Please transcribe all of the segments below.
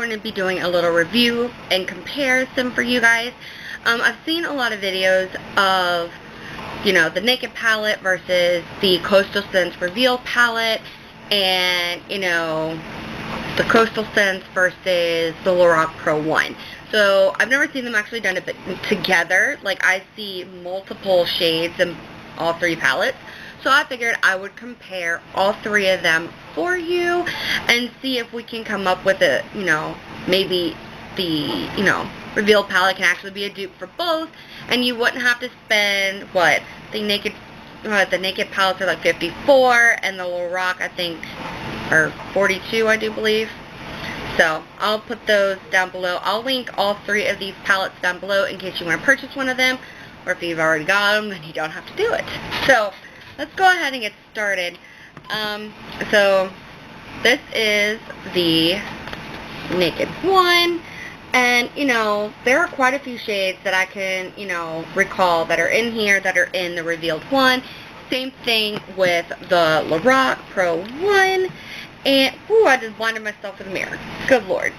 going to be doing a little review and comparison for you guys. I've seen a lot of videos of, you know, the Naked palette versus the Coastal Scents Reveal palette, and, you know, the Coastal Scents versus the Lorac Pro one. So I've never seen them actually done it together. Like, I see multiple shades in all three palettes. So I figured I would compare all three of them for you and see if we can come up with a, you know, maybe the, you know, Reveal palette can actually be a dupe for both, and you wouldn't have to spend, what, the Naked palettes are like $54, and the Lorac, I think, are $42, I do believe. So I'll put those down below. I'll link all three of these palettes down below in case you want to purchase one of them, or if you've already got them, then you don't have to do it. So let's go ahead and get started. So this is the Naked one. And, you know, there are quite a few shades that I can, you know, recall that are in here that are in the Revealed one. Same thing with the Lorac Pro one. And, ooh, I just blinded myself with a mirror. Good Lord.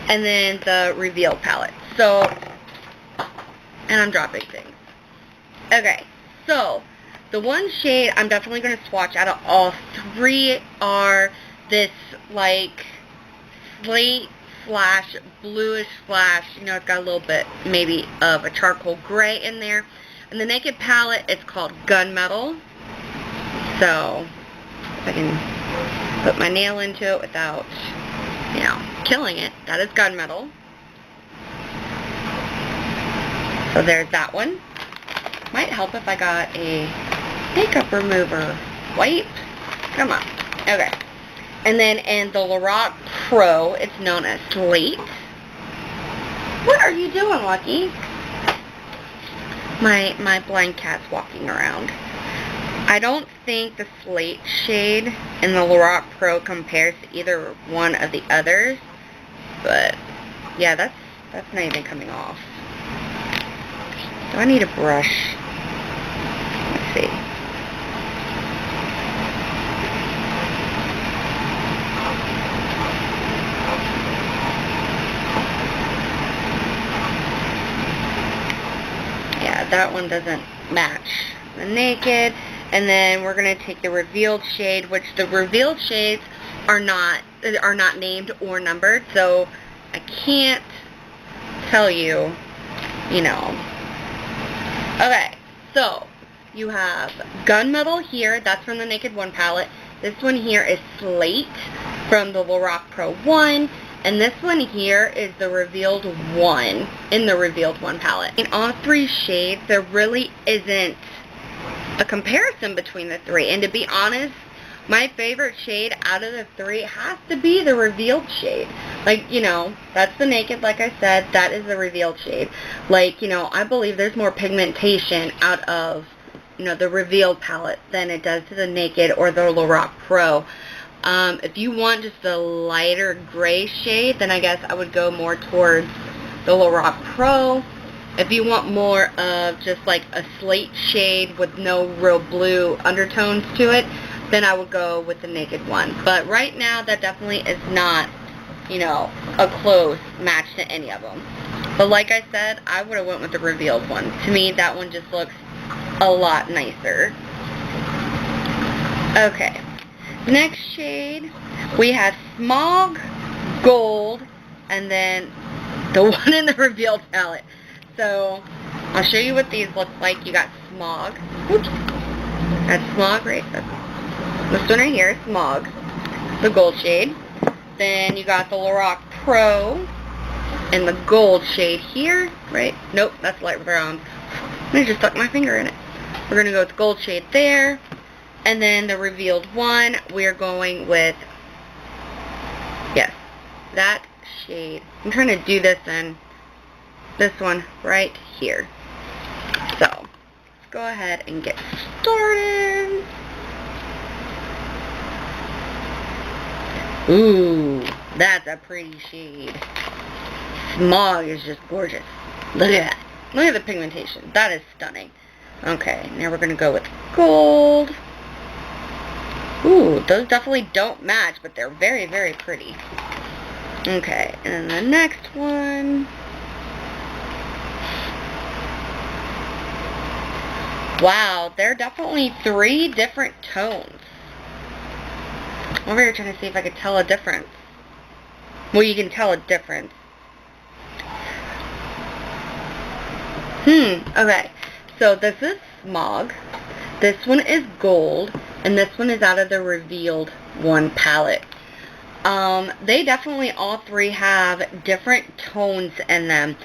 And then the Revealed palette. So, and I'm dropping things. Okay, so the one shade I'm definitely going to swatch out of all three are this, like, slate slash bluish slash, you know, it's got a little bit maybe of a charcoal gray in there. And the Naked palette is called Gunmetal. So if I can put my nail into it without, you know, killing it, that is Gunmetal. So there's that one. Might help if I got a makeup remover wipe. Come on. Okay. And then in the Lorac Pro, it's known as Slate. What are you doing, Lucky? My blind cat's walking around. I don't think the Slate shade in the Lorac Pro compares to either one of the others. But, yeah, that's not even coming off. Do I need a brush? Let's see. That one doesn't match the Naked. And then we're going to take the Revealed shade, which the Revealed shades are not named or numbered, so I can't tell you, you know. Okay, so you have Gunmetal here, that's from the Naked 1 palette. This one here is Slate from the Lorac Pro 1. And this one here is the Revealed 1 in the Revealed 1 palette. In all three shades, there really isn't a comparison between the three. And to be honest, my favorite shade out of the three has to be the Revealed shade. Like, you know, that's the Naked, like I said, that is the Revealed shade. Like, you know, I believe there's more pigmentation out of, you know, the Revealed palette than it does to the Naked or the Lorac Pro. If you want just a lighter gray shade, then I guess I would go more towards the Lorac Pro. If you want more of just like a slate shade with no real blue undertones to it, then I would go with the Naked one. But right now, that definitely is not, you know, a close match to any of them. But like I said, I would have went with the Revealed one. To me, that one just looks a lot nicer. Okay. Next shade, we have Smog, Gold, and then the one in the Revealed palette. So, I'll show you what these look like. You got Smog. Oops. That's Smog right there. This one right here is Smog, the gold shade. Then you got the Lorac Pro in the gold shade here, right? Nope, that's light brown. I just stuck my finger in it. We're going to go with the gold shade there. And then the Revealed one, we're going with, yes, that shade. I'm trying to do this in this one right here. So, let's go ahead and get started. Ooh, that's a pretty shade. Smog is just gorgeous. Look at that. Look at the pigmentation. That is stunning. Okay, now we're going to go with gold. Ooh, those definitely don't match, but they're very, very pretty. Okay, and the next one. Wow, there are definitely 3 different tones. I'm over here trying to see if I could tell a difference. Well, you can tell a difference. Okay. So this is Smog. This one is Gold. And this one is out of the Revealed 1 palette. They definitely, all 3 have different tones in them.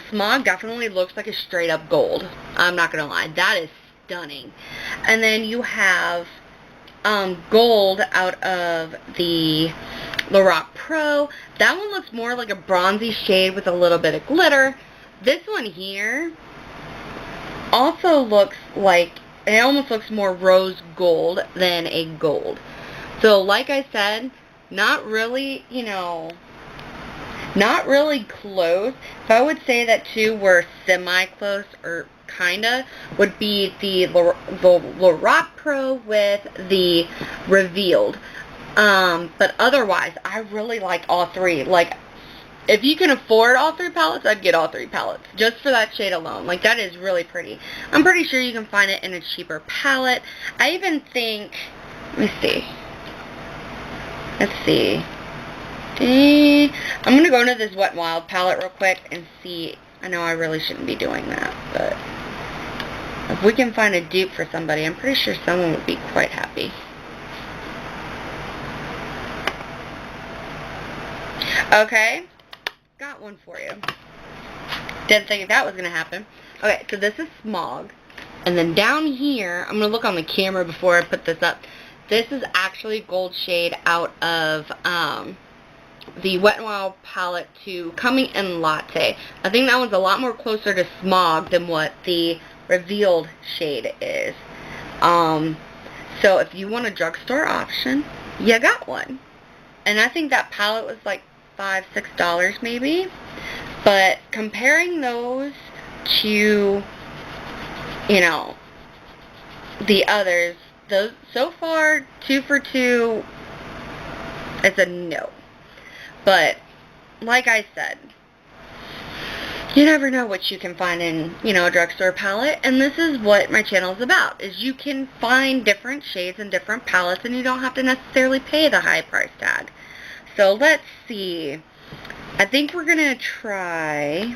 Smog definitely looks like a straight up gold. I'm not gonna lie. That is stunning. And then you have Gold out of the Lorac Pro. That one looks more like a bronzy shade with a little bit of glitter. This one here also looks like, it almost looks more rose gold than a gold. So like I said, not really, you know, not really close. If I would say that 2 were semi-close, or kinda, would be the Lorac Pro with the Revealed. But otherwise, I really like all 3. Like, if you can afford all 3 palettes, I'd get all 3 palettes. Just for that shade alone. Like, that is really pretty. I'm pretty sure you can find it in a cheaper palette. I even think, let me see. Let's see. I'm going to go into this Wet n Wild palette real quick and see. I know I really shouldn't be doing that, but if we can find a dupe for somebody, I'm pretty sure someone would be quite happy. Okay. Got one for you. Didn't think that was going to happen. Okay, so this is Smog. And then down here, I'm going to look on the camera before I put this up. This is actually Gold shade out of the Wet n Wild palette to Coming in Latte. I think that one's a lot more closer to Smog than what the Revealed shade is. So if you want a drugstore option, you got one. And I think that palette was like $5, $6 maybe. But comparing those to, you know, the others, those so far 2 for 2, it's a no. But like I said, you never know what you can find in, you know, a drugstore palette, and this is what my channel is about, is you can find different shades and different palettes, and you don't have to necessarily pay the high price tag. So let's see. I think we're gonna try,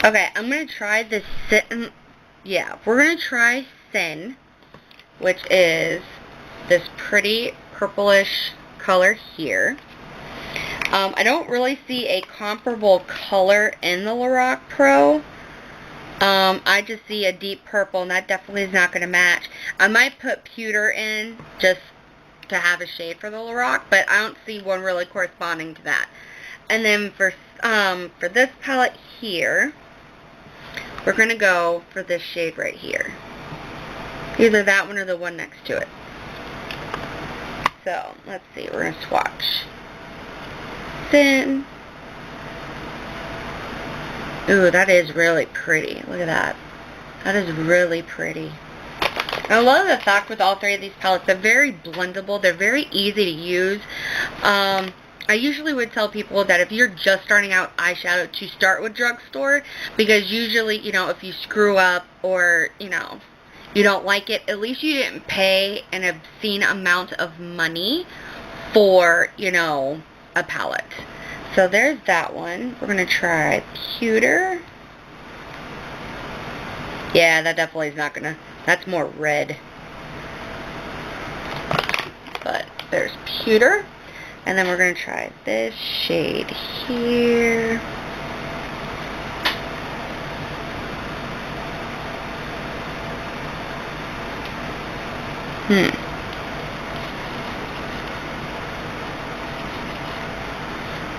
Okay, I'm going to try this Sin. Yeah, we're going to try Sin, which is this pretty purplish color here. I don't really see a comparable color in the Lorac Pro. I just see a deep purple, and that definitely is not going to match. I might put pewter in just to have a shade for the Lorac, but I don't see one really corresponding to that. And then for this palette here, we're going to go for this shade right here. Either that one or the one next to it. So, let's see. We're going to swatch. Sin. Ooh, that is really pretty. Look at that. That is really pretty. I love the fact with all 3 of these palettes, they're very blendable. They're very easy to use. I usually would tell people that if you're just starting out eyeshadow, to start with drugstore, because usually, you know, if you screw up or, you know, you don't like it, at least you didn't pay an obscene amount of money for, you know, a palette. So there's that one. We're going to try Pewter. Yeah, that definitely is not going to, that's more red. But there's Pewter. And then we're going to try this shade here.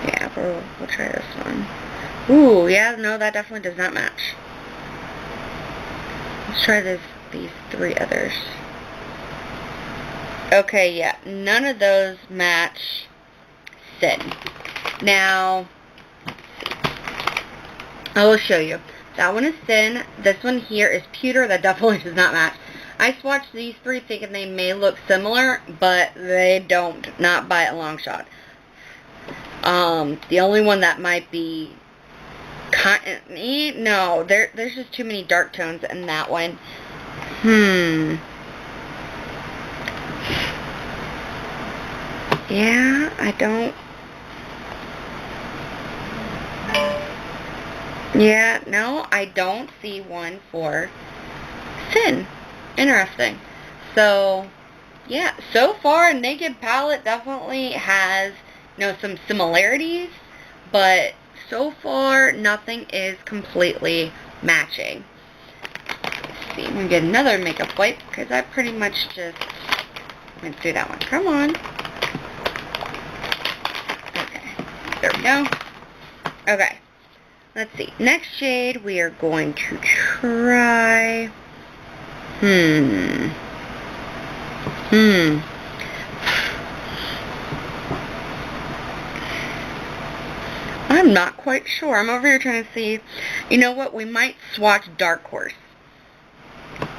Yeah, we'll try this one. Ooh, yeah, no, that definitely does not match. Let's try these 3 others. Okay, yeah, none of those match Sin. Now, I will show you. That one is thin. This one here is pewter. That definitely does not match. I swatched these three thinking they may look similar, but they don't. Not by a long shot. The only one that might be no, there's just too many dark tones in that one. Yeah, I don't. Yeah, no, I don't see one for thin. Interesting. So, yeah, so far, Naked palette definitely has, you know, some similarities, but so far, nothing is completely matching. Let's see, I'm going to get another makeup wipe, because I pretty much just went through that one. Come on. Okay, there we go. Okay, let's see. Next shade, we are going to try... I'm not quite sure. I'm over here trying to see. You know what? We might swatch Dark Horse.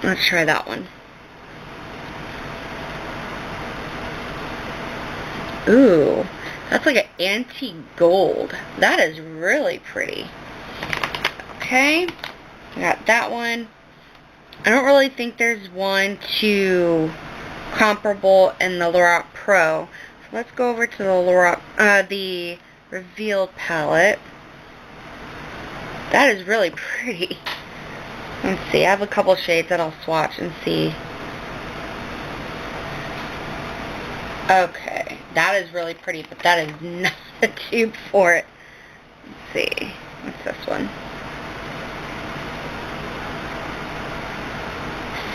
Let's try that one. Ooh, that's like an antique gold. That is really pretty. Okay, I got that one. I don't really think there's one too comparable in the Lorac Pro. So let's go over to the Lorac, the Revealed palette. That is really pretty. Let's see, I have a couple shades that I'll swatch and see. Okay, that is really pretty, but that is not a dupe for it. Let's see, what's this one?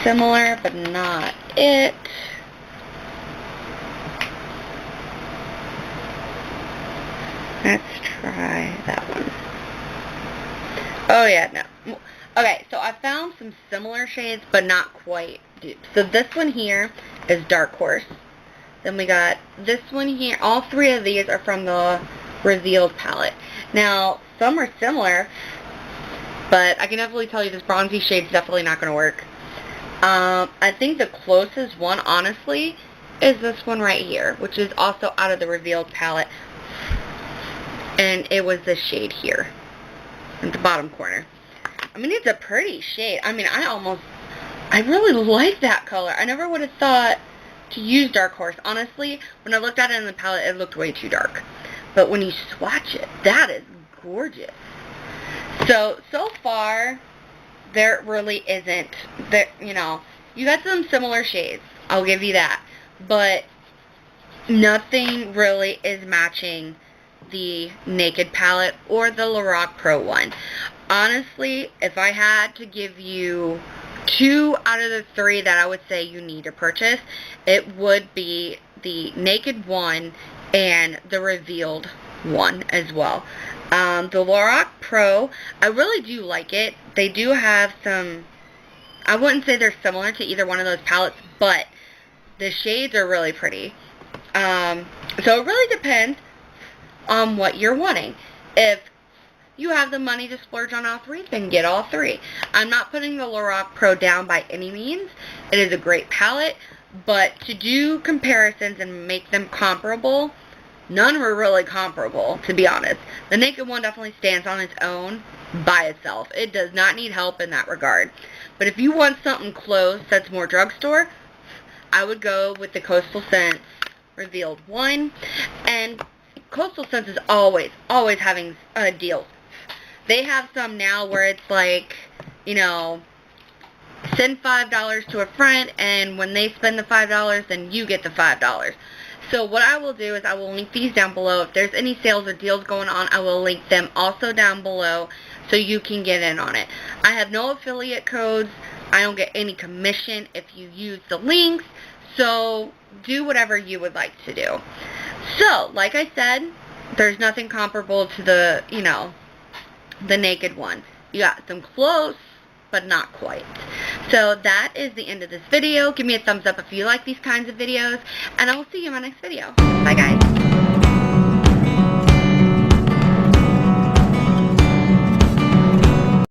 Similar, but not it. Let's try that one. Oh yeah, no. Okay, so I found some similar shades, but not quite dupes. So this one here is Dark Horse. Then we got this one here. All three of these are from the Revealed palette. Now, some are similar, but I can definitely tell you this bronzy shade's definitely not going to work. I think the closest one, honestly, is this one right here, which is also out of the Revealed palette. And it was this shade here, at the bottom corner. I mean, it's a pretty shade. I mean, I really like that color. I never would have thought to use Dark Horse. Honestly, when I looked at it in the palette, it looked way too dark. But when you swatch it, that is gorgeous. So far, there really isn't, you know, you got some similar shades. I'll give you that. But nothing really is matching the Naked palette or the Lorac Pro one. Honestly, if I had to give you 2 out of the 3 that I would say you need to purchase, it would be the Naked one and the Revealed one as well. The Lorac Pro, I really do like it. They do have some, I wouldn't say they're similar to either one of those palettes, but the shades are really pretty. So it really depends on what you're wanting. If you have the money to splurge on all 3, then get all 3. I'm not putting the Lorac Pro down by any means. It is a great palette, but to do comparisons and make them comparable, none were really comparable, to be honest. The Naked one definitely stands on its own by itself. It does not need help in that regard. But if you want something close that's more drugstore, I would go with the Coastal Scents Revealed one. And Coastal Scents is always having deals. They have some now where it's like, you know, send $5 to a friend, and when they spend the $5, then you get the $5. So what I will do is I will link these down below. If there's any sales or deals going on, I will link them also down below so you can get in on it. I have no affiliate codes. I don't get any commission if you use the links. So do whatever you would like to do. So, like I said, there's nothing comparable to the, you know, the Naked one. You got some close, but not quite. So that is the end of this video. Give me a thumbs up if you like these kinds of videos, and I will see you in my next video. Bye, guys.